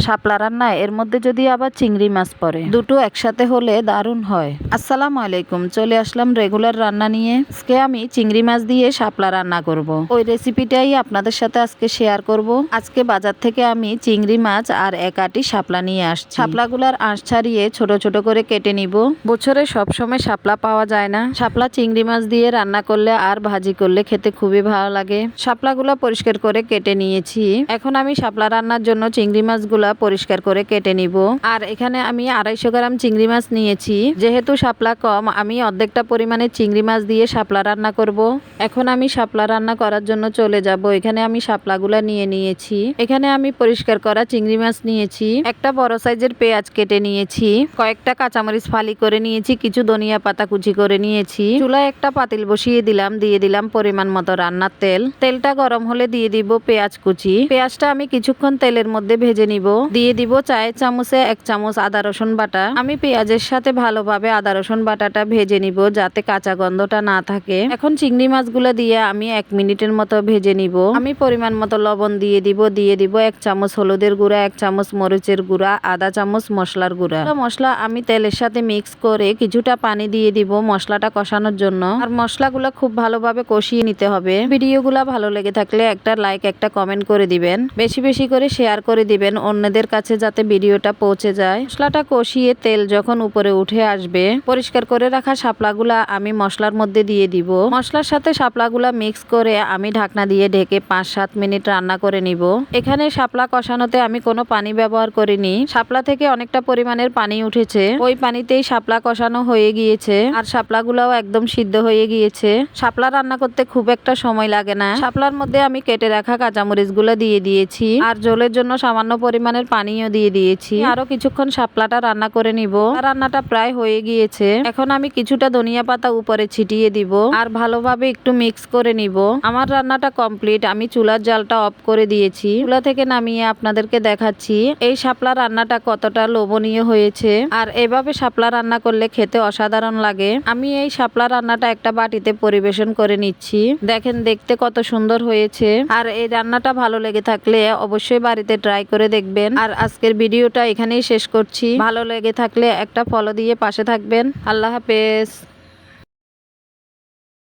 শাপলা রান্না, এর মধ্যে যদি আবার চিংড়ি মাছ পড়ে, দুটো একসাথে হলে দারুণ হয়। আসসালামু আলাইকুম, চলে আসলাম রেগুলার রান্না নিয়ে। আজকে আমি চিংড়ি মাছ দিয়ে শাপলা রান্না করব। ওই রেসিপিটাই আপনাদের সাথে আজকে শেয়ার করব। আজকে বাজার থেকে আমি চিংড়ি মাছ আর এক আটি শাপলা নিয়ে আসছি। শাপলাগুলার আঁশ ছাড়িয়ে ছোট ছোট করে কেটে নিব। বছরে সবসময় শাপলা পাওয়া যায় না। শাপলা চিংড়ি মাছ দিয়ে রান্না করলে আর ভাজি করলে খেতে খুবই ভালো লাগে। শাপলাগুলা পরিষ্কার করে কেটে নিয়েছি। এখন আমি শাপলা রান্নার জন্য চিংড়ি মাছগুলা পরিষ্কার করে কেটে নিব। আর এখানে আমি 250 গ্রাম চিংড়ি মাছ নিয়েছি। যেহেতু শাপলা কম, আমি অর্ধেকটা পরিমাণে চিংড়ি মাছ দিয়ে শাপলা রান্না করব। এখন আমি শাপলা রান্না করার জন্য চলে যাব। এখানে আমি শাপলাগুলা নিয়ে নিয়েছি। এখানে আমি পরিষ্কার করা চিংড়ি মাছ নিয়েছি। একটা বড় সাইজের পেঁয়াজ কেটে নিয়েছি। কয়েকটা কাঁচামরিচ ফালি করে নিয়েছি। কিছু ধনিয়া পাতা কুচি করে নিয়েছি। চুলায় একটা পাতিল বসিয়ে দিলাম। দিয়ে দিলাম পরিমাণ মতো রান্নার তেল। তেলটা গরম হলে দিয়ে দিব পেঁয়াজ কুচি। পেঁয়াজটা আমি কিছুক্ষণ তেলের মধ্যে ভেজে নিব। দিয়ে দিব চায়ের চামচে 1 চামচ আদা রসুন বাটা। আমি পেঁয়াজের সাথে ভালোভাবে আদা রসুন বাটাটা ভেজে নিব, যাতে কাঁচা গন্ধটা না থাকে। এখন চিংড়ি মাছগুলো দিয়ে আমি 1 মিনিটের মতো ভেজে নিব। আমি পরিমাণ মতো লবণ দিয়ে দিব। দিয়ে দিব 1 চামচ হলুদের গুঁড়া, 1 চামচ মরিচের গুঁড়া, আধা চামচ মশলার গুঁড়া। মশলা আমি তেলের সাথে মিক্স করে কিছুটা পানি দিয়ে দিব মশলাটা কষানোর জন্য। আর মশলাগুলো খুব ভালোভাবে কষিয়ে নিতে হবে। ভিডিওগুলো ভালো লেগে থাকলে একটা লাইক, একটা কমেন্ট করে দিবেন। বেশি বেশি করে শেয়ার করে দিবেন অন্যদের কাছে, যাতে ভিডিওটা পৌঁছে যায়। মশলাটা কষিয়ে তেল যখন উপরে উঠে আসবে, পরিষ্কার করে রাখা শাপলাগুলা আমি মশলার মধ্যে দিয়ে দিব। মশলার সাথে শাপলাগুলা মিক্স করে আমি ঢাকনা দিয়ে ঢেকে 5-7 মিনিট রান্না করে নিব। এখানে শাপলা কষানোতে আমি কোনো পানি ব্যবহার করিনি। শাপলা থেকে অনেকটা পরিমাণের পানি উঠেছে। ওই পানিতেই শাপলা কষানো হয়ে গিয়েছে। আর শাপলাগুলাও একদম সিদ্ধ হয়ে গিয়েছে। শাপলা রান্না করতে খুব একটা সময় লাগে না। শাপলার মধ্যে আমি কেটে রাখা কাঁচামরিচগুলো দিয়ে দিয়েছি। আর ঝোলের জন্য সামান্য পরিমাণের পানিও দিয়ে দিয়েছি। আরো কিছুক্ষণ শাপলাটা রান্না করে নিব। রান্নাটা প্রায় হয়ে গিয়েছে। এখন আমি কিছুটা ধনিয়া পাতা উপরে ছিটিয়ে দিব। আর ভালোভাবে একটু মিক্স করে নিব। আমার রান্নাটা কমপ্লিট। আমি চুলার জালটা অফ করে দিয়েছি। চুলা থেকে নামিয়ে আপনাদেরকে দেখাচ্ছি এই শাপলা রান্নাটা কতটা লোভনীয় হয়েছে। আর এভাবে শাপলা রান্না করলে খেতে অসাধারণ লাগে। আমি এই শাপলা রান্নাটা একটা বাটিতে পরিবেশন করে নিচ্ছি। দেখেন দেখতে কত সুন্দর হয়েছে। আর এই রান্নাটা ভালো লেগে থাকলে অবশ্যই বাড়িতে ট্রাই করে দেখবেন। আর আজকের ভিডিওটা এখানেই শেষ করছি। ভালো লেগে থাকলে একটা ফলো দিয়ে পাশে থাকবেন। আল্লাহ হাফেজ।